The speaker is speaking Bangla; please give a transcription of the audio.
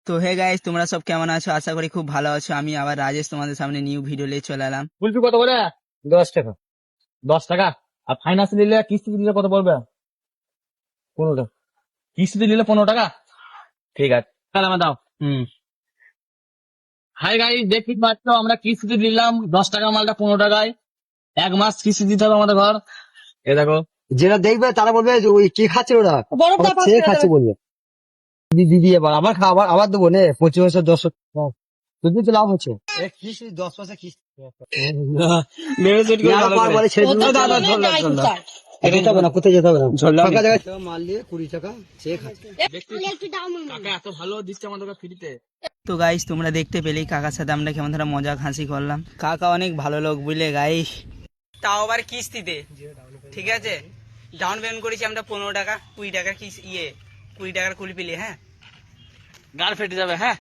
তো হে গাইস, তোমরা সব কেমন আছো? আশা করি খুব ভালো আছো। আমি আবার রাজেশ তোমাদের সামনে নিউ ভিডিও নিয়ে চলে এলাম। কুলফি কত করে? 10 টাকা। 10 টাকা। আর ফাইন্যান্স নিলে কিস্তি দিলে কত পড়বে? 15 টাকা। কিস্তি নিলে 15 টাকা। ঠিক আছে, তাহলে আমার দাও। হাই গাইস, দেখতে পাচ্ছ আমরা কিস্তি নিলাম 10 টাকা মালটা 15 টাকায়। 1 মাস কিস্তি দিতে হবে আমাদের ঘর। এ দেখো, যেটা দেখবে তারা বলবে যে ওই কি খাচ্ছে ওরা, আমার ছেলে খাচ্ছে বলবে। দিদি এবার আবার আবার আবার দেবো নে 25 বছর 10 যদি তো লাভ হচ্ছে কিস্তি 10 মাসে কিস্তি মেরে সেট করে ভালো করে। বলে ছেড়ে দিবো। দাদা ধরলাম যেতে হবে না, কোথায় যেতে হবে না, ঝরলাম। ফাঁকা জায়গায় মাল নিয়ে 20 টাকা সে খাচ্ছে। কাকা এত ভালো দিচ্ছে আমাদেরকে ফ্রিতে। তো গাইস, তোমরা দেখতে পেলেই কাকার সাথে আমরা কেমন ধরা মজা হাসি করলাম। কাকা অনেক ভালো লোক বুঝলে গাইস, তাও আবার কিস্তিতে। ঠিক আছে, ডাউন পেমেন্ট করেছি আমরা 15 টাকা, 20 টাকার 20 টাকার কুলপিলি। হ্যাঁ, গাড় ফেটে যাবে। হ্যাঁ।